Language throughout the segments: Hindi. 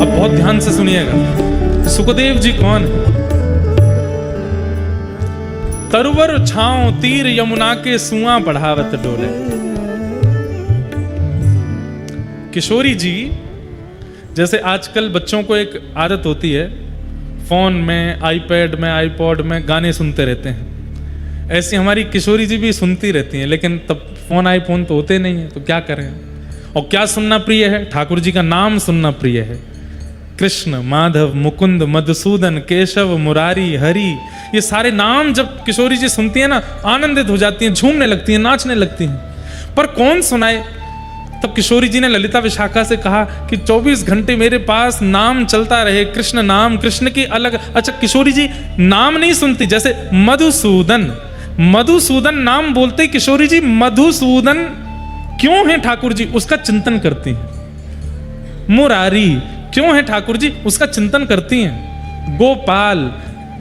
अब बहुत ध्यान से सुनिएगा, सुखदेव जी कौन है? तरुवर छांव तीर यमुना के सुआ बढ़ावत डोले। किशोरी जी, जैसे आजकल बच्चों को एक आदत होती है, फोन में, आईपैड में, आईपॉड में गाने सुनते रहते हैं, ऐसी हमारी किशोरी जी भी सुनती रहती हैं, लेकिन तब फोन आईफोन तो होते नहीं है, तो क्या करें। और क्या सुनना प्रिय है? ठाकुर जी का नाम सुनना प्रिय है। कृष्ण, माधव, मुकुंद, मधुसूदन, केशव, मुरारी, हरि, ये सारे नाम जब किशोरी जी सुनती है ना, आनंदित हो जाती हैं, झूमने लगती हैं, नाचने लगती हैं। पर कौन सुनाए? तब किशोरी जी ने ललिता विशाखा से कहा कि 24 घंटे मेरे पास नाम चलता रहे, कृष्ण नाम, कृष्ण की अलग। अच्छा, किशोरी जी नाम नहीं सुनती, जैसे मधुसूदन, मधुसूदन नाम बोलते किशोरी जी मधुसूदन क्यों है ठाकुर जी, उसका चिंतन करती हैं। मुरारी क्यों है ठाकुर जी, उसका चिंतन करती हैं। गोपाल,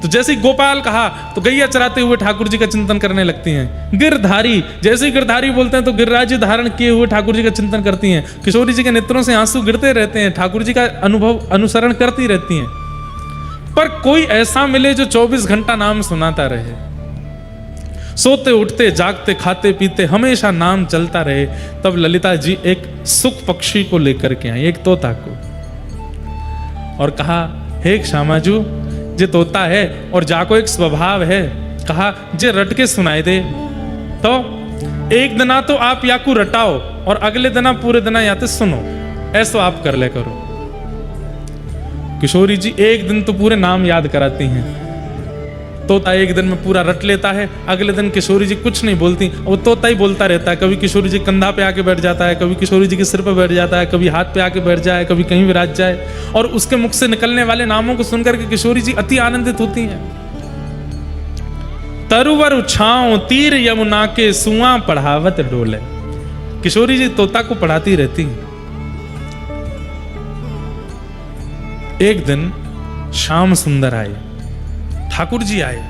तो जैसे ही गोपाल कहा तो गैया चराते हुए ठाकुर जी का चिंतन करने लगती हैं। गिरधारी, जैसे ही गिरधारी बोलते हैं तो गिरिराज धारण किए हुए ठाकुर जी का चिंतन करती हैं। किशोरी जी के नेत्रों से आंसू गिरते रहते हैं, ठाकुर जी का अनुभव अनुसरण करती रहती हैं। पर कोई ऐसा मिले जो 24 घंटा नाम सुनाता रहे, सोते उठते जागते खाते पीते हमेशा नाम चलता रहे। तब ललिता जी एक सुख पक्षी को लेकर के आई, एक तोता को, और कहा, हे श्यामाजू, जे तोता है और जाको एक स्वभाव है, कहा जे रट के सुनाई दे। तो एक दिना तो आप याकू रटाओ और अगले दिना पूरे दिना याते सुनो, ऐसा आप कर ले करो। किशोरी जी एक दिन तो पूरे नाम याद कराती हैं, तोता एक दिन में पूरा रट लेता है, अगले दिन किशोरी जी कुछ नहीं बोलती, वो तोता ही बोलता रहता है। कभी किशोरी जी कंधा पे आके बैठ जाता है, कभी किशोरी जी के सिर पे बैठ जाता है, कभी हाथ पे आके बैठ जाए, कभी कहीं विराज जाए, और उसके मुख से निकलने वाले नामों को सुनकर के किशोरी जी अति आनंदित होती हैं। तरुवर छांव तीर यमुना के सुआ पढ़ावत डोले। किशोरी जी तोता को पढ़ाती रहती हैं। एक दिन श्याम सुंदर आए, ठाकुर जी आए।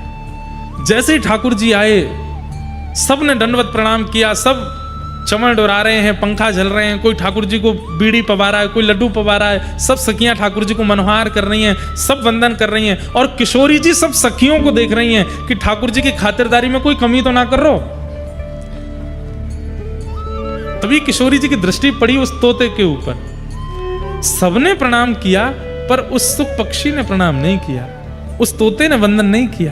जैसे ही ठाकुर जी आए, सब ने दंडवत प्रणाम किया, सब चमड़ डोरा रहे हैं, पंखा झल रहे हैं, कोई ठाकुर जी को बीड़ी पवा रहा है, कोई लड्डू पवा रहा है, सब सखियां ठाकुर जी को मनोहार कर रही हैं, सब वंदन कर रही हैं। और किशोरी जी सब सखियों को देख रही हैं कि ठाकुर जी की खातिरदारी में कोई कमी तो ना कर रो। तभी किशोरी जी की दृष्टि पड़ी उस तोते के ऊपर। सबने प्रणाम किया, पर उस सुख पक्षी ने प्रणाम नहीं किया, उस तोते ने वंदन नहीं किया।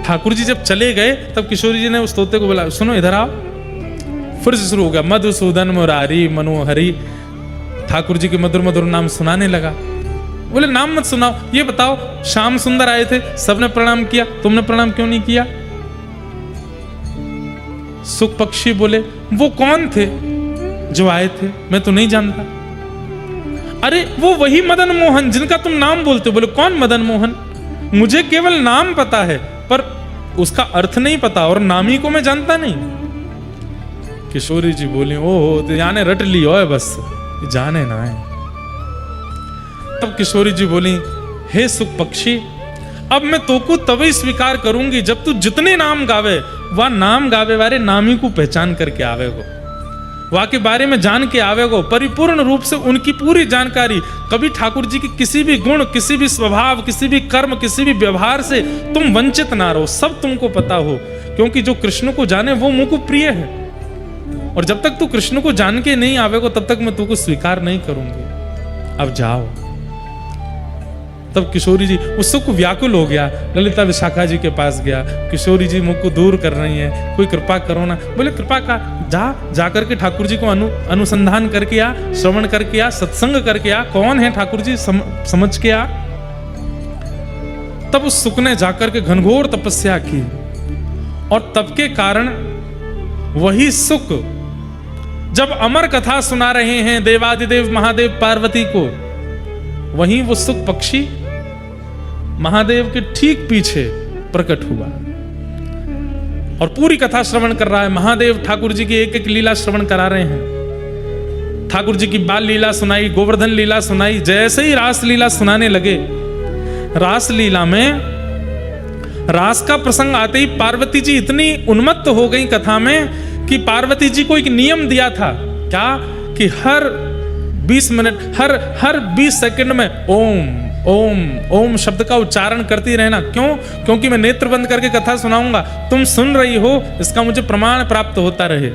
ठाकुर जी जब चले गए तब किशोरी जी ने उस तोते को बोला, सुनो इधर आओ। फिर से शुरू हो गया, मधुसूदन, मुरारी, मनोहरी, ठाकुर जी के मधुर मधुर नाम सुनाने लगा। बोले नाम मत सुनाओ, ये बताओ, श्याम सुंदर आए थे, सबने प्रणाम किया, तुमने प्रणाम क्यों नहीं किया? सुख पक्षी बोले, वो कौन थे जो आए थे? मैं तो नहीं जानता। अरे वो वही मदन मोहन जिनका तुम नाम बोलते हो। बोले कौन मदन मोहन? मुझे केवल नाम पता है, पर उसका अर्थ नहीं पता, और नाम ही को मैं जानता नहीं। किशोरी जी बोली, ओहो, तो जाने रट ली हो बस, जाने ना है। तब किशोरी जी बोली, हे सुख पक्षी, अब मैं तो को तभी स्वीकार करूंगी जब तू जितने नाम गावे, वह नाम गावे वाले नामी को पहचान करके आवेगो, वह के बारे में जान के आवेगो, परिपूर्ण रूप से उनकी पूरी जानकारी। कभी ठाकुर जी की किसी भी गुण, किसी भी स्वभाव, किसी भी कर्म, किसी भी व्यवहार से तुम वंचित ना रहो, सब तुमको पता हो, क्योंकि जो कृष्ण को जाने वो मुझ को प्रिय है। और जब तक तू कृष्ण को जान के नहीं आवेगो तब तक मैं तुमको स्वीकार नहीं करूंगी, अब जाओ। तब किशोरी जी उससे को व्याकुल हो गया, ललिता विशाखा जी के पास गया, किशोरी जी मुझ को दूर कर रही हैं, कोई कृपा करो ना। बोले कृपा का, जा करके ठाकुर जी को अनुसंधान करके आ, श्रवण करके आ, सत्संग करके आ, कौन है ठाकुर जी समझ के आ। तब उस सुख ने जाकर के घनघोर तपस्या की, और तब के कारण वही सुख जब अमर कथा सुना रहे हैं देवादिदेव महादेव पार्वती को, वहीं वो सुख पक्षी महादेव के ठीक पीछे प्रकट हुआ और पूरी कथा श्रवण कर रहा है। महादेव ठाकुर जी की एक एक लीला श्रवण करा रहे हैं। ठाकुर जी की बाल लीला सुनाई, गोवर्धन लीला सुनाई। जैसे ही रास लीला सुनाने लगे, रास लीला में रास का प्रसंग आते ही पार्वती जी इतनी उन्मत्त हो गई कथा में कि पार्वती जी को एक नियम दिया था क्या कि हर 20 मिनट, हर 20 सेकंड में ओम ओम ओम शब्द का उच्चारण करती रहना। क्यों? क्योंकि मैं नेत्र बंद करके कथा सुनाऊंगा, तुम सुन रही हो, इसका मुझे प्रमाण प्राप्त होता रहे।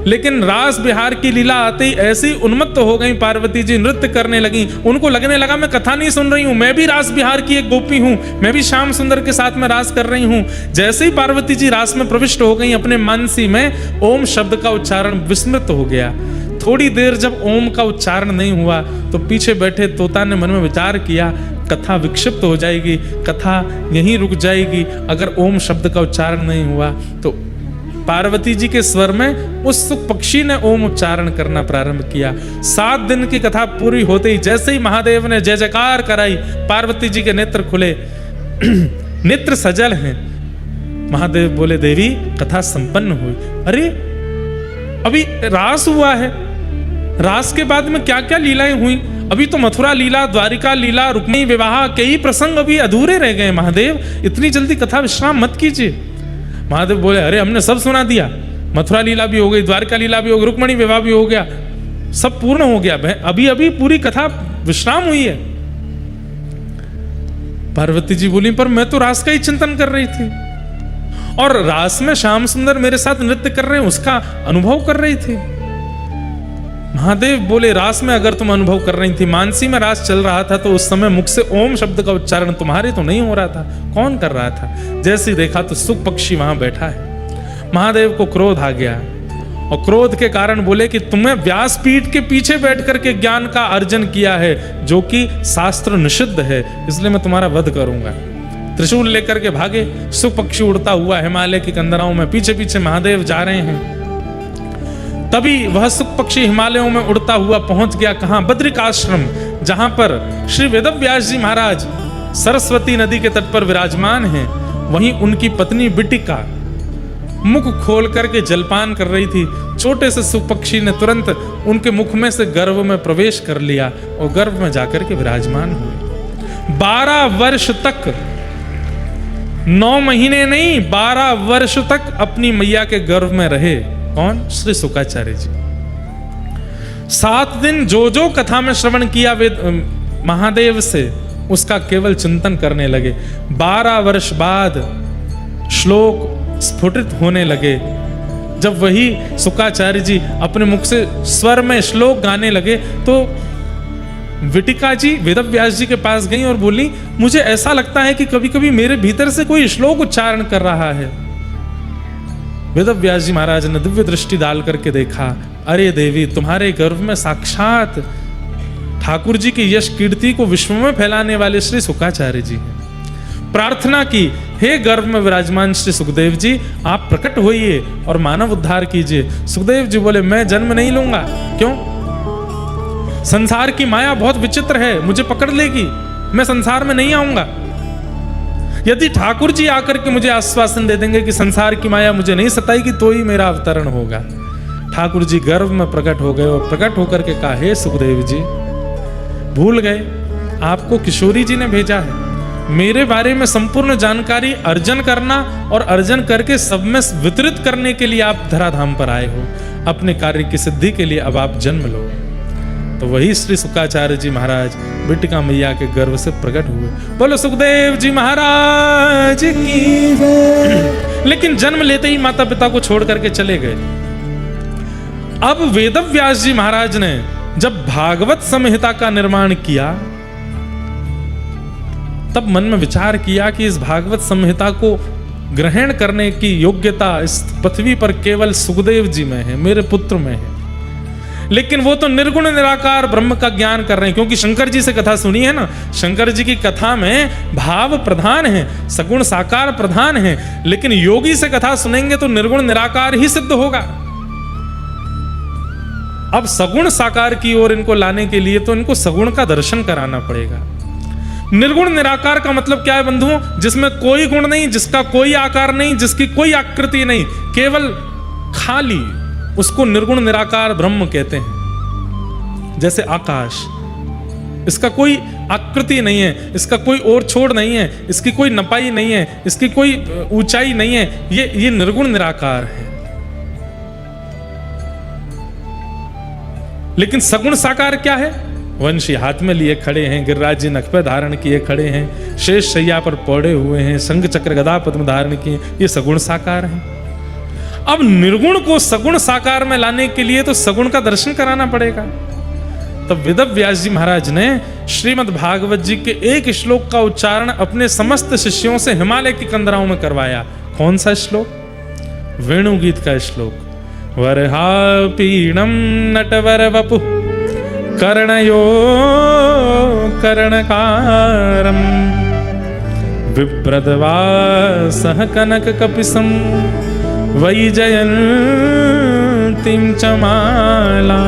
लेकिन रास बिहार की लीला आते ही ऐसी उन्मत्त हो गई पार्वती जी, नृत्य करने लगी। उनको लगने लगा मैं कथा नहीं सुन रही हूं, मैं भी रास बिहार की एक गोपी हूं, मैं भी श्याम सुंदर के साथ में रास कर रही हूं। जैसे ही पार्वती जी रास में प्रविष्ट हो गई, अपने मानसी में ओम शब्द का उच्चारण विस्मृत हो गया। थोड़ी देर जब ओम का उच्चारण नहीं हुआ तो पीछे बैठे तोता ने मन में विचार किया, कथा विक्षिप्त हो जाएगी, कथा यहीं रुक जाएगी अगर ओम शब्द का उच्चारण नहीं हुआ। तो पार्वती जी के स्वर में उस सुख पक्षी ने ओम उच्चारण करना प्रारंभ किया। 7 दिन की कथा पूरी होते ही जैसे ही महादेव ने जय जयकार कराई, पार्वती जी के नेत्र खुले, नेत्र सजल हैं। महादेव बोले, देवी कथा संपन्न हुई। अरे अभी रास हुआ है, रास के बाद में क्या क्या लीलाएं हुई? अभी तो मथुरा लीला, द्वारिका लीला, रुक्मिणी विवाह, कई प्रसंग अभी अधूरे रह गए। महादेव इतनी जल्दी कथा विश्राम मत कीजिए। महादेव बोले, अरे हमने सब सुना दिया, मथुरा लीला भी हो गई, द्वारिका लीला भी हो गई, रुक्मिणी विवाह भी हो गया, सब पूर्ण हो गया, अभी अभी पूरी कथा विश्राम हुई है। पार्वती जी बोली, पर मैं तो रास का ही चिंतन कर रही थी और रास में श्याम सुंदर मेरे साथ नृत्य कर रहे हैं, उसका अनुभव कर रही थी। महादेव बोले, रास में अगर तुम अनुभव कर रही थी, मानसी में रास चल रहा था, तो उस समय मुख से ओम शब्द का उच्चारण तुम्हारे तो नहीं हो रहा था, कौन कर रहा था? जैसे देखा तो सुख पक्षी वहां बैठा है। महादेव को क्रोध आ गया और क्रोध के कारण बोले कि तुम्हें व्यासपीठ के पीछे बैठ करके ज्ञान का अर्जन किया है, जो कि शास्त्र निषिद्ध है, इसलिए मैं तुम्हारा वध करूंगा। त्रिशूल लेकर के भागे। सुख पक्षी उड़ता हुआ हिमालय की कंदराओं में पीछे पीछे महादेव जा रहे हैं। तभी वह सुख पक्षी हिमालयों में उड़ता हुआ पहुंच गया कहां? बद्रिकाश्रम, जहां पर श्री वेदव्यास जी महाराज सरस्वती नदी के तट पर विराजमान हैं। वहीं उनकी पत्नी बिटिका मुख खोल करके जलपान कर रही थी। छोटे से सुख पक्षी ने तुरंत उनके मुख में से गर्भ में प्रवेश कर लिया और गर्भ में जाकर के विराजमान हुए। 12 वर्ष तक, 9 महीने नहीं, 12 वर्ष तक अपनी मैया के गर्भ में रहे। कौन? श्री शुकाचार्य जी। 7 दिन जो कथा में श्रवण किया वेद महादेव से, उसका केवल चिंतन करने लगे। 12 वर्ष बाद श्लोक स्फुटित होने लगे। जब वही शुकाचार्य जी अपने मुख से स्वर में श्लोक गाने लगे तो विटिका जी वेदव्यास जी के पास गई और बोली, मुझे ऐसा लगता है कि कभी कभी मेरे भीतर से कोई श्लोक उच्चारण कर रहा है। वेदव्यास जी महाराज ने दिव्य दृष्टि डाल करके देखा, अरे देवी, तुम्हारे गर्भ में साक्षात ठाकुर जी की यश कीर्ति को विश्व में फैलाने वाले श्री शुकाचार्य जी हैं। प्रार्थना की, हे गर्भ में विराजमान श्री सुखदेव जी, आप प्रकट होइए और मानव उद्धार कीजिए। सुखदेव जी बोले, मैं जन्म नहीं लूंगा। क्यों? संसार की माया बहुत विचित्र है, मुझे पकड़ लेगी, मैं संसार में नहीं आऊंगा। यदि ठाकुर जी आकर के मुझे आश्वासन दे देंगे कि संसार की माया मुझे नहीं सताएगी, तो ही मेरा अवतरण होगा। ठाकुर जी गर्भ में प्रकट हो गए और प्रकट होकर के कहा, हे सुखदेव जी, भूल गए, आपको किशोरी जी ने भेजा है मेरे बारे में संपूर्ण जानकारी अर्जन करना, और अर्जन करके सब में वितरित करने के लिए आप धराधाम पर आए हो। अपने कार्य की सिद्धि के लिए अब आप जन्म लो। तो वही श्री शुकाचार्य जी महाराज बिटिका मैया के गर्भ से प्रकट हुए। बोलो सुखदेव जी महाराज की जय। लेकिन जन्म लेते ही माता पिता को छोड़ करके चले गए। अब वेदव्यास जी महाराज ने जब भागवत संहिता का निर्माण किया, तब मन में विचार किया कि इस भागवत संहिता को ग्रहण करने की योग्यता इस पृथ्वी पर केवल सुखदेव जी में है, मेरे पुत्र में है। लेकिन वो तो निर्गुण निराकार ब्रह्म का ज्ञान कर रहे हैं, क्योंकि शंकर जी से कथा सुनी है ना। शंकर जी की कथा में भाव प्रधान है, सगुण साकार प्रधान है। लेकिन योगी से कथा सुनेंगे तो निर्गुण निराकार ही सिद्ध होगा। अब सगुण साकार की ओर इनको लाने के लिए तो इनको सगुण का दर्शन कराना पड़ेगा। निर्गुण निराकार का मतलब क्या है बंधुओं? जिसमें कोई गुण नहीं, जिसका कोई आकार नहीं, जिसकी कोई आकृति नहीं, केवल खाली, उसको निर्गुण निराकार ब्रह्म कहते हैं। जैसे आकाश, इसका कोई आकृति नहीं है, इसका कोई ओर छोड़ नहीं है, इसकी कोई नपाई नहीं है, इसकी कोई ऊंचाई नहीं है, ये निर्गुण निराकार है। लेकिन सगुण साकार क्या है? वंशी हाथ में लिए खड़े हैं, गिरिराज जी नख पे धारण किए खड़े हैं, शेष शैया पर पौड़े हुए हैं, शंख चक्र गदा पद्म धारण किए, ये सगुण साकार हैं। अब निर्गुण को सगुण साकार में लाने के लिए तो सगुण का दर्शन कराना पड़ेगा। तब वेद व्यास जी महाराज ने श्रीमद् भागवत जी के एक श्लोक का उच्चारण अपने समस्त शिष्यों से हिमालय की कंदराओं में करवाया। कौन सा श्लोक? वेणु गीत का श्लोक। वरहा पीणम नटवर वपु कर्णयो कर्णकारम विप्रदवासः कनक कपिसं वैजयन्तीं च मालां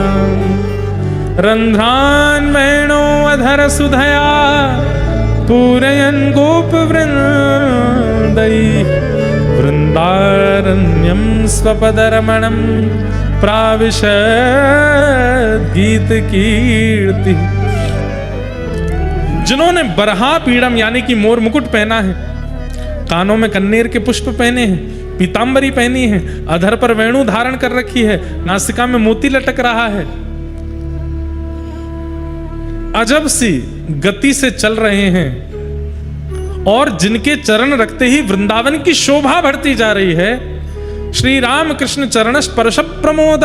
रन्ध्रान् वेणोऽधर सुधया पूरयन् गोपवृन्दैः वृन्दारण्यं स्वपदरमणं प्राविशद् गीत कीर्ति। जिन्होंने बरहा पीड़म यानी कि मोर मुकुट पहना है, कानों में कन्नेर के पुष्प पहने हैं, पीतांबरी पहनी है, अधर पर वेणु धारण कर रखी है, नासिका में मोती लटक रहा है, अजब सी गति से चल रहे हैं और जिनके चरण रखते ही वृंदावन की शोभा बढ़ती जा रही है। श्री राम कृष्ण चरण स्पर्श प्रमोद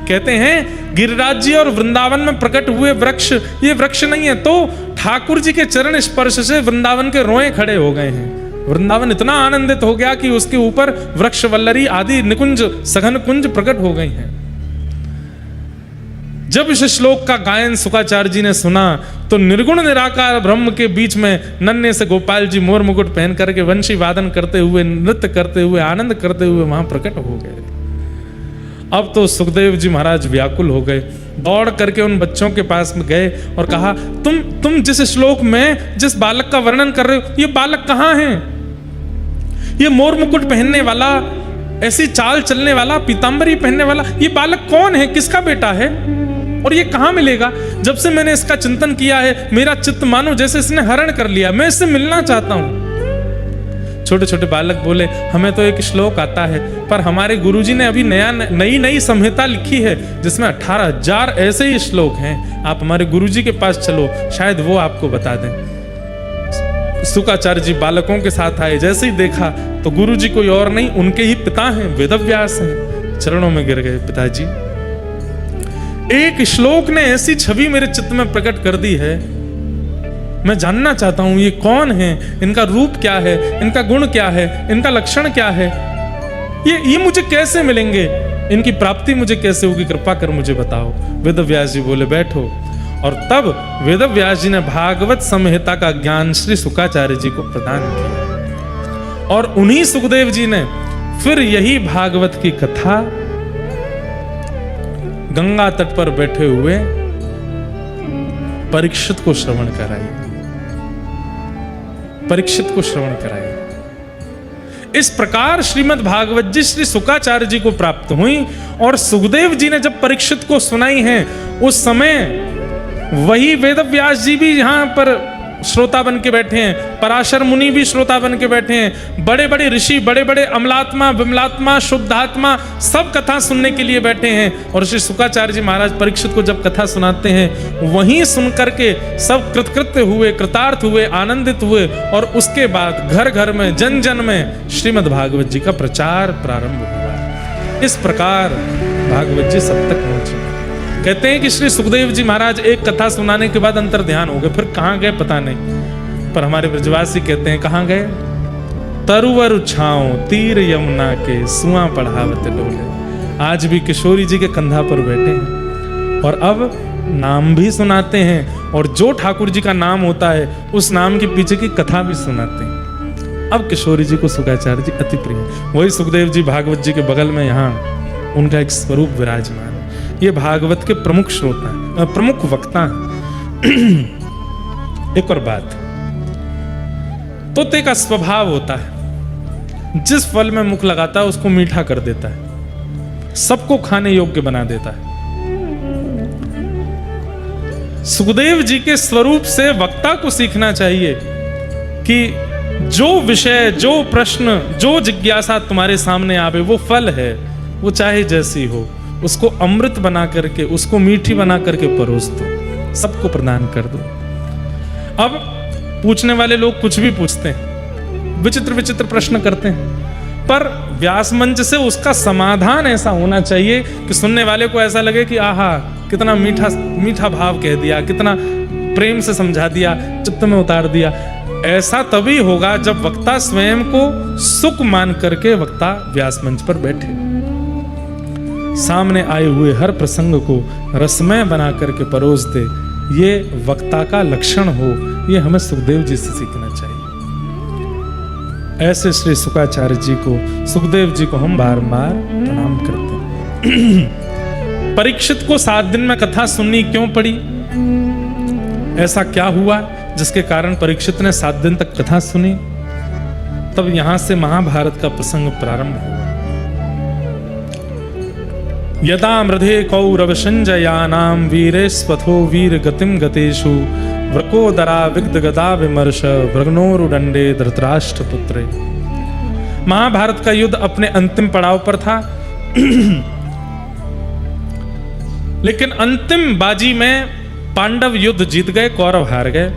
कहते हैं गिरिराज जी और वृंदावन में प्रकट हुए वृक्ष ये वृक्ष नहीं है, तो ठाकुर जी के चरण स्पर्श से वृंदावन के रोए खड़े हो गए हैं। वृंदावन इतना आनंदित हो गया कि उसके ऊपर वृक्ष वल्लरी आदि निकुंज सघन कुंज प्रकट हो गई हैं। जब इस श्लोक का गायन शुकाचार्य जी ने सुना तो निर्गुण निराकार ब्रह्म के बीच में नन्हे से गोपाल जी मोर मुकुट पहन करके वंशी वादन करते हुए, नृत्य करते हुए, आनंद करते हुए वहां प्रकट हो गए। अब तो सुखदेव जी महाराज व्याकुल हो गए, दौड़ करके उन बच्चों के पास में गए और कहा, तुम जिस श्लोक में जिस बालक का वर्णन कर रहे हो, ये बालक कहाँ है? ये मोर मुकुट पहनने वाला, ऐसी चाल चलने वाला, पीतांबरी पहनने वाला, ये बालक कौन है? किसका बेटा है? और ये कहाँ मिलेगा? जब से मैंने इसका चिंतन किया है मेरा चित्त मानो जैसे इसने हरण कर लिया, मैं इससे मिलना चाहता हूं। छोटे छोटे बालक बोले, हमें तो एक श्लोक आता है, पर हमारे गुरुजी ने अभी नई संहिता लिखी है जिसमें 18,000 ऐसे ही श्लोक हैं। आप हमारे गुरुजी के पास चलो, शायद वो आपको बता दें। शुकाचार्य जी बालकों के साथ आए, जैसे ही देखा तो गुरुजी कोई और नहीं, उनके ही पिता हैं, वेद व्यास हैं। चरणों में गिर गए, पिताजी एक श्लोक ने ऐसी छवि मेरे चित्त में प्रकट कर दी है, मैं जानना चाहता हूं ये कौन है, इनका रूप क्या है, इनका गुण क्या है, इनका लक्षण क्या है, ये मुझे कैसे मिलेंगे, इनकी प्राप्ति मुझे कैसे होगी, कृपा कर मुझे बताओ। वेद व्यास जी बोले, बैठो। और तब वेद व्यास जी ने भागवत संहिता का ज्ञान श्री शुकाचार्य जी को प्रदान किया और उन्हीं सुखदेव जी ने फिर यही भागवत की कथा गंगा तट पर बैठे हुए परीक्षित को श्रवण कराई, परीक्षित को श्रवण कराई। इस प्रकार श्रीमद् भागवत जी श्री शुकाचार्य जी को प्राप्त हुई और सुखदेव जी ने जब परीक्षित को सुनाई है, उस समय वही वेद व्यास जी भी यहां पर श्रोता बन के बैठे हैं, पराशर मुनि भी श्रोता बन के बैठे हैं, बड़े बड़े ऋषि, बड़े बड़े अमलात्मा, विमलात्मा, शुद्धात्मा सब कथा सुनने के लिए बैठे हैं। और श्री शुकाचार्य जी महाराज परीक्षित को जब कथा सुनाते हैं, वहीं सुन करके सब कृतकृत्य हुए, कृतार्थ हुए, आनंदित हुए और उसके बाद घर घर में, जन जन में श्रीमद् भागवत जी का प्रचार प्रारंभ हुआ। इस प्रकार भागवत जी सब तक पहुंचे। कहते हैं कि श्री सुखदेव जी महाराज एक कथा सुनाने के बाद अंतर ध्यान हो गए, फिर कहां गए पता नहीं, पर हमारे ब्रजवासी कहते हैं कहां गए? तरुवर छाओ तीर यमुना के सुआ पढ़ावत डोले। आज भी किशोरी जी के कंधा पर बैठे हैं और अब नाम भी सुनाते हैं और जो ठाकुर जी का नाम होता है उस नाम के पीछे की कथा भी सुनाते हैं। अब किशोरी जी को शुकाचार्य जी अति प्रिय। वही सुखदेव जी भागवत जी के बगल में यहाँ उनका एक स्वरूप विराजमान। ये भागवत के प्रमुख श्रोता, प्रमुख वक्ता। एक और बात, तोते का स्वभाव होता है, जिस फल में मुख लगाता है उसको मीठा कर देता है, सबको खाने योग्य बना देता है। सुखदेव जी के स्वरूप से वक्ता को सीखना चाहिए कि जो विषय, जो प्रश्न, जो जिज्ञासा तुम्हारे सामने आवे वो फल है, वो चाहे जैसी हो, उसको अमृत बना करके, उसको मीठी बना करके परोस दो, सबको प्रदान कर दो। अब पूछने वाले लोग कुछ भी पूछते हैं, विचित्र विचित्र प्रश्न करते हैं, पर व्यास मंच से उसका समाधान ऐसा होना चाहिए कि सुनने वाले को ऐसा लगे कि आहा, कितना मीठा मीठा भाव कह दिया, कितना प्रेम से समझा दिया, चित्त में उतार दिया। ऐसा तभी होगा जब वक्ता स्वयं को सुख मान करके वक्ता व्यास मंच पर बैठे, सामने आए हुए हर प्रसंग को रसमय बना करके परोस दे। ये वक्ता का लक्षण हो, ये हमें सुखदेव जी से सीखना चाहिए। ऐसे श्री शुकाचार्य जी को, सुखदेव जी को हम बार बार प्रणाम करते हैं। परीक्षित को 7 दिन में कथा सुननी क्यों पड़ी? ऐसा क्या हुआ जिसके कारण परीक्षित ने 7 दिन तक कथा सुनी? तब यहां से महाभारत का प्रसंग प्रारंभ हुआ। यदा मृधे कौरव संजयानाम वीरेस्वथो वीर गतिम गतेषु वृकोदरा विग्ध गदा विमर्श भ्रगनोरुदंडे धृतराष्ट्र पुत्रे। महाभारत का युद्ध अपने अंतिम पड़ाव पर था। लेकिन अंतिम बाजी में पांडव युद्ध जीत गए, कौरव हार गए।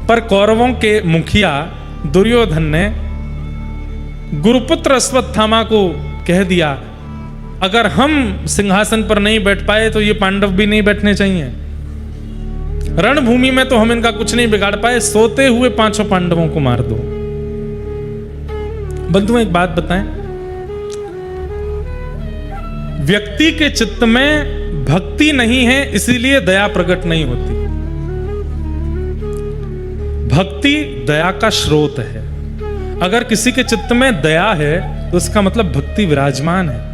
पर कौरवों के मुखिया दुर्योधन ने गुरुपुत्र अश्वत्थामा को कह दिया, अगर हम सिंहासन पर नहीं बैठ पाए तो ये पांडव भी नहीं बैठने चाहिए। रणभूमि में तो हम इनका कुछ नहीं बिगाड़ पाए, सोते हुए 5 पांडवों को मार दो। बंधुओं, एक बात बताएं, व्यक्ति के चित्त में भक्ति नहीं है, इसीलिए दया प्रकट नहीं होती। भक्ति दया का स्रोत है। अगर किसी के चित्त में दया है तो इसका मतलब भक्ति विराजमान है।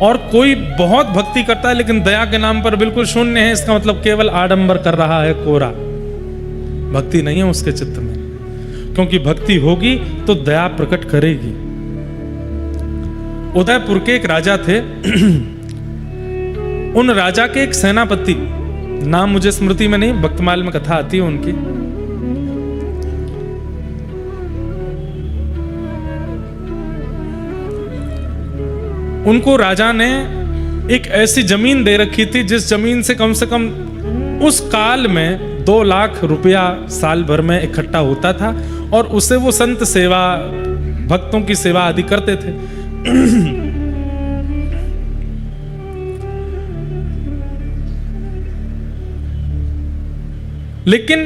और कोई बहुत भक्ति करता है लेकिन दया के नाम पर बिल्कुल शून्य है, इसका मतलब केवल आडंबर कर रहा है, कोरा। भक्ति नहीं है उसके चित्त में, क्योंकि भक्ति होगी तो दया प्रकट करेगी। उदयपुर के एक राजा थे। उन राजा के एक सेनापति, नाम मुझे स्मृति में नहीं, भक्तमाल में कथा आती है उनकी। उनको राजा ने एक ऐसी जमीन दे रखी थी जिस जमीन से कम उस काल में 2 लाख रुपया साल भर में इकट्ठा होता था, और उससे वो संत सेवा, भक्तों की सेवा आदि करते थे। लेकिन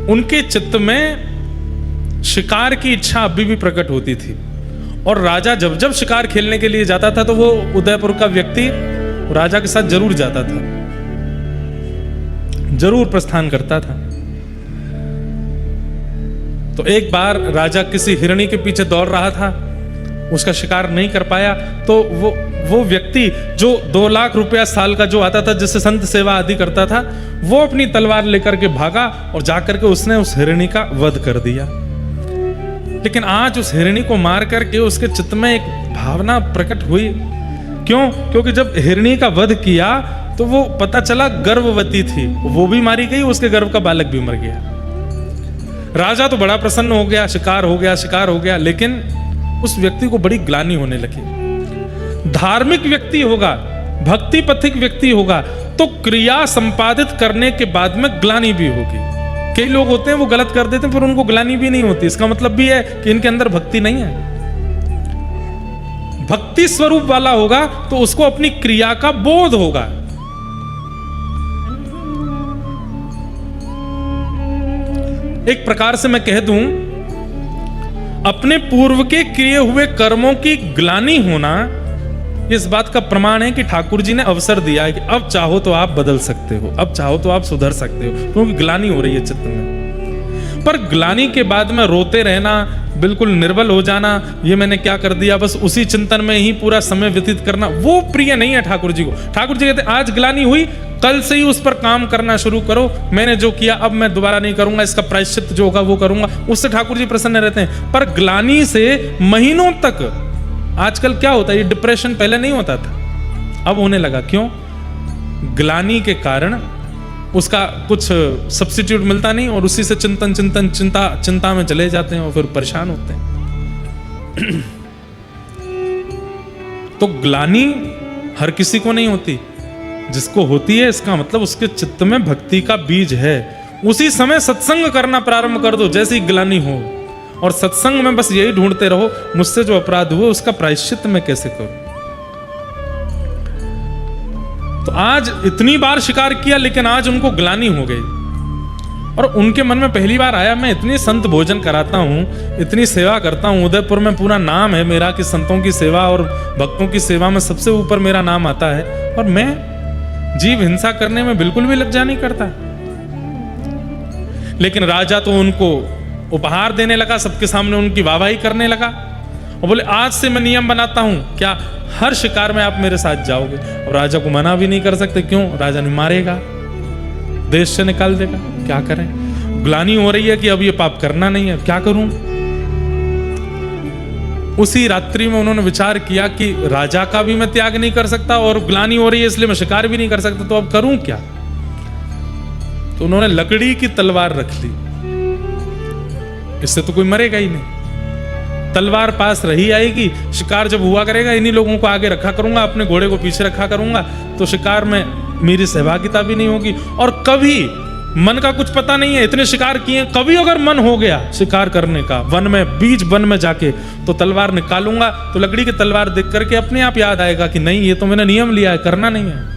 उनके चित्त में शिकार की इच्छा अभी भी प्रकट होती थी, और राजा जब जब शिकार खेलने के लिए जाता था तो वो उदयपुर का व्यक्ति राजा के साथ जरूर जाता था, जरूर प्रस्थान करता था। तो एक बार राजा किसी हिरणी के पीछे दौड़ रहा था, उसका शिकार नहीं कर पाया, तो वो व्यक्ति जो 2 लाख रुपया साल का जो आता था, जिससे संत सेवा आदि करता था, वो अपनी तलवार लेकर के भागा और जाकर के उसने उस हिरणी का वध कर दिया। लेकिन आज उस हिरणी को मार करके उसके चित्त में एक भावना प्रकट हुई। क्यों? क्योंकि जब हिरणी का वध किया तो वो पता चला गर्भवती थी, वो भी मारी गई, उसके गर्भ का बालक भी मर गया। राजा तो बड़ा प्रसन्न हो गया, शिकार हो गया, लेकिन उस व्यक्ति को बड़ी ग्लानि होने लगी। धार्मिक व्यक्ति होगा, भक्ति पथिक व्यक्ति होगा, तो क्रिया संपादित करने के बाद में ग्लानि भी होगी। कई लोग होते हैं वो गलत कर देते हैं पर उनको ग्लानि भी नहीं होती, इसका मतलब भी है कि इनके अंदर भक्ति नहीं है। भक्ति स्वरूप वाला होगा तो उसको अपनी क्रिया का बोध होगा। एक प्रकार से मैं कह दूं, अपने पूर्व के किए हुए कर्मों की ग्लानि होना इस बात का प्रमाण है कि ठाकुर जी ने अवसर दिया है कि अब चाहो तो आप बदल सकते हो, अब चाहो तो आप सुधर सकते हो, क्योंकि ग्लानि हो रही है चित्त में। पर ग्लानि के बाद में रोते रहना, बिल्कुल निर्बल हो जाना, ये मैंने क्या कर दिया, बस उसी चिंतन में ही पूरा समय व्यतीत करना, वो प्रिय नहीं है ठाकुर जी को। ठाकुर जी कहते हैं आज ग्लानि हुई, कल से ही उस पर काम करना शुरू करो, मैंने जो किया अब मैं दोबारा नहीं करूंगा, इसका प्रायश्चित जो होगा वो करूंगा। उससे ठाकुर जी प्रसन्न रहते हैं। पर ग्लानि से महीनों तक, आजकल क्या होता है, ये डिप्रेशन पहले नहीं होता था, अब होने लगा। क्यों? ग्लानि के कारण उसका कुछ सब्स्टिट्यूट मिलता नहीं, और उसी से चिंता में चले जाते हैं और फिर परेशान होते हैं। तो ग्लानि हर किसी को नहीं होती, जिसको होती है इसका मतलब उसके चित्त में भक्ति का बीज है। उसी समय सत्संग करना प्रारंभ कर दो जैसी ग्लानि हो, और सत्संग में बस यही ढूंढते रहो, मुझसे जो अपराध हुए उसका प्रायश्चित मैं कैसे करूं। तो आज इतनी बार शिकार किया लेकिन आज उनको ग्लानि हो गई, और उनके मन में पहली बार आया मैं इतनी संत भोजन कराता हूं, इतनी सेवा करता हूं, उदयपुर में पूरा नाम है मेरा कि संतों की सेवा और भक्तों की सेवा में सबसे ऊपर मेरा नाम आता है, और मैं जीव हिंसा करने में बिल्कुल भी लज्जा नहीं करता। लेकिन राजा तो उनको उपहार देने लगा, सबके सामने उनकी वाहवाही करने लगा और बोले आज से मैं नियम बनाता हूं, क्या हर शिकार में आप मेरे साथ जाओगे। और राजा को मना भी नहीं कर सकते, क्यों, राजा नहीं मारेगा, देश से निकाल देगा, क्या करें। ग्लानि हो रही है कि अब ये पाप करना नहीं है, क्या करूं। उसी रात्रि में उन्होंने विचार किया कि राजा का भी मैं त्याग नहीं कर सकता और ग्लानि हो रही है इसलिए मैं शिकार भी नहीं कर सकता, तो अब करूं क्या। तो उन्होंने लकड़ी की तलवार रख ली, इससे तो कोई मरेगा ही नहीं, तलवार पास रही आएगी, शिकार जब हुआ करेगा इन्हीं लोगों को आगे रखा करूंगा, अपने घोड़े को पीछे रखा करूंगा, तो शिकार में मेरी सहभागिता भी नहीं होगी। और कभी मन का कुछ पता नहीं है, इतने शिकार किए, कभी अगर मन हो गया शिकार करने का वन में, बीच वन में जाके, तो तलवार निकालूंगा, तो लकड़ी की तलवार देख करके अपने आप याद आएगा कि नहीं ये तो मैंने नियम लिया है, करना नहीं है।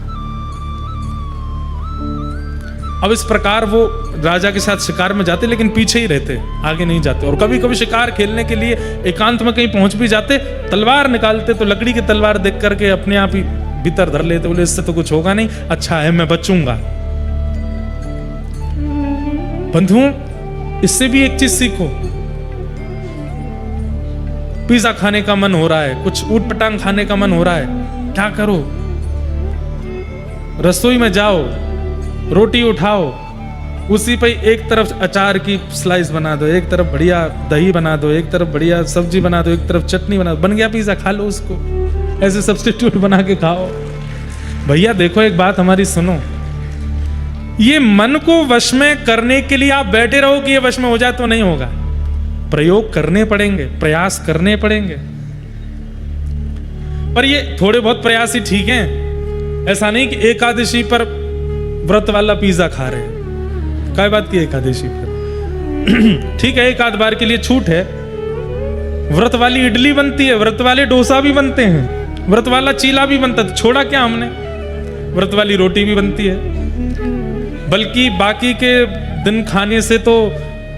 अब इस प्रकार वो राजा के साथ शिकार में जाते लेकिन पीछे ही रहते, आगे नहीं जाते। और कभी कभी शिकार खेलने के लिए एकांत में कहीं पहुंच भी जाते, तलवार निकालते तो लकड़ी की तलवार देख करके अपने आप ही भीतर धर लेते, बोले इससे तो कुछ होगा नहीं, अच्छा है मैं बचूंगा। बंधुओं, इससे भी एक चीज सीखो। पिज्जा खाने का मन हो रहा है, कुछ ऊट पटांग खाने का मन हो रहा है, क्या करो, रसोई में जाओ, रोटी उठाओ, उसी पे एक तरफ अचार की स्लाइस बना दो, एक तरफ बढ़िया दही बना दो, एक तरफ बढ़िया सब्जी बना दो, एक तरफ चटनी बना दो, बन गया पिज्जा, खा लो उसको, ऐसे सब्स्टिट्यूट बना के खाओ। भैया देखो एक बात हमारी सुनो, ये मन को वश में करने के लिए आप बैठे रहो कि ये वश में हो जाए तो नहीं होगा, प्रयोग करने पड़ेंगे, प्रयास करने पड़ेंगे। पर ये थोड़े बहुत प्रयास ही ठीक हैं, ऐसा नहीं कि एकादशी पर व्रत वाला पिज्जा खा रहे हैं। क्या बात की एकादशी पर ठीक है, एक आध बार के लिए छूट है, व्रत वाली इडली बनती है, व्रत वाले डोसा भी बनते हैं, व्रत वाला चीला भी बनता है, छोड़ा क्या हमने, व्रत वाली रोटी भी बनती है। बल्कि बाकी के दिन खाने से तो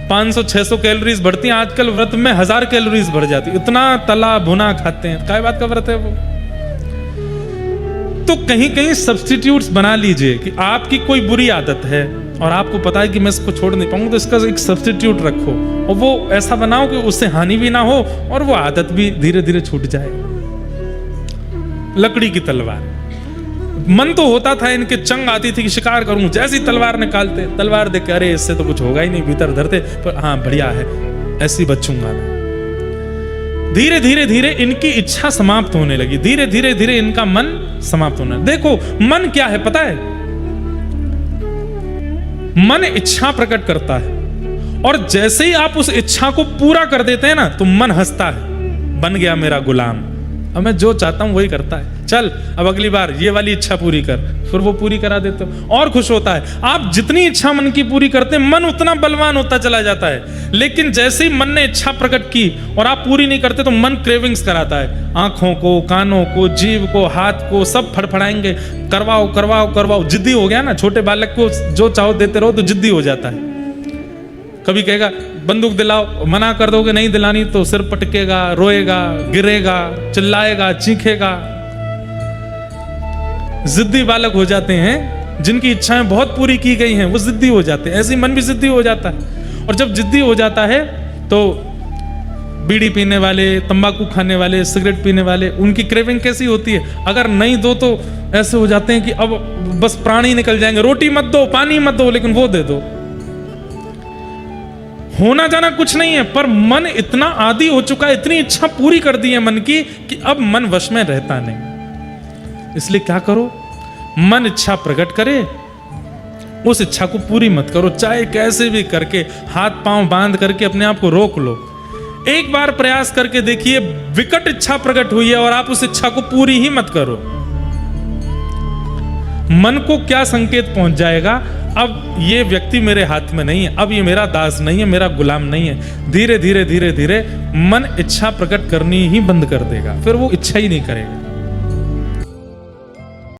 500-600 कैलोरीज बढ़ती हैं, आजकल व्रत में 1000 कैलोरीज बढ़ जाती, इतना तला भुना खाते हैं। क्या बात का व्रत है वो। तो कहीं कहीं सब्स्टिट्यूट्स बना लीजिए कि आपकी कोई बुरी आदत है और आपको पता है कि मैं इसको छोड़ नहीं पाऊंगा, तो इसका एक सब्स्टिट्यूट रखो और वो ऐसा बनाओ कि उससे हानि भी ना हो और वो आदत भी धीरे धीरे छूट जाए। लकड़ी की तलवार, मन तो होता था, इनके चंग आती थी कि शिकार करूं, जैसी तलवार निकालते, तलवार देख के अरे इससे तो कुछ होगा ही नहीं, भीतर धरते, पर हाँ बढ़िया है, ऐसी बचूंगा मैं। धीरे धीरे धीरे इनकी इच्छा समाप्त होने लगी, धीरे धीरे धीरे इनका मन समाप्त होने लगा। देखो मन क्या है पता है, मन इच्छा प्रकट करता है और जैसे ही आप उस इच्छा को पूरा कर देते हैं ना तो मन हंसता है, बन गया मेरा गुलाम, अब मैं जो चाहता हूं वही करता है, चल अब अगली बार ये वाली इच्छा पूरी कर, फिर वो पूरी करा देते हो और खुश होता है। आप जितनी इच्छा मन की पूरी करते हैं मन उतना बलवान होता चला जाता है। लेकिन जैसे ही मन ने इच्छा प्रकट की और आप पूरी नहीं करते तो मन क्रेविंग्स कराता है, आंखों को, कानों को, जीभ को, हाथ को, सब फड़फड़ाएंगे, करवाओ करवाओ करवाओ। जिद्दी हो गया ना, छोटे बालक को जो चाहो देते रहो तो जिद्दी हो जाता है। कभी कहेगा बंदूक दिलाओ, मना कर दोगे नहीं दिलानी तो सिर पटकेगा, रोएगा, गिरेगा, चिल्लाएगा, चीखेगा। जिद्दी बालक हो जाते हैं, जिनकी इच्छाएं बहुत पूरी की गई हैं वो जिद्दी हो जाते हैं। ऐसे ही मन भी जिद्दी हो जाता है, और जब जिद्दी हो जाता है तो बीड़ी पीने वाले, तंबाकू खाने वाले, सिगरेट पीने वाले, उनकी क्रेविंग कैसी होती है, अगर नहीं दो तो ऐसे हो जाते हैं कि अब बस प्राण ही निकल जाएंगे। रोटी मत दो, पानी मत दो, लेकिन वो दे दो। होना जाना कुछ नहीं है, पर मन इतना आदी हो चुका है, इतनी इच्छा पूरी कर दी है मन की कि अब मन वश में रहता नहीं। इसलिए क्या करो, मन इच्छा प्रकट करे, उस इच्छा को पूरी मत करो, चाहे कैसे भी करके हाथ पांव बांध करके अपने आप को रोक लो। एक बार प्रयास करके देखिए, विकट इच्छा प्रकट हुई है और आप उस इच्छा को पूरी ही मत करो, मन को क्या संकेत पहुंच जाएगा, अब ये व्यक्ति मेरे हाथ में नहीं है, अब ये मेरा दास नहीं है, मेरा गुलाम नहीं है। धीरे धीरे धीरे धीरे मन इच्छा प्रकट करनी ही बंद कर देगा, फिर वो इच्छा ही नहीं करेगा।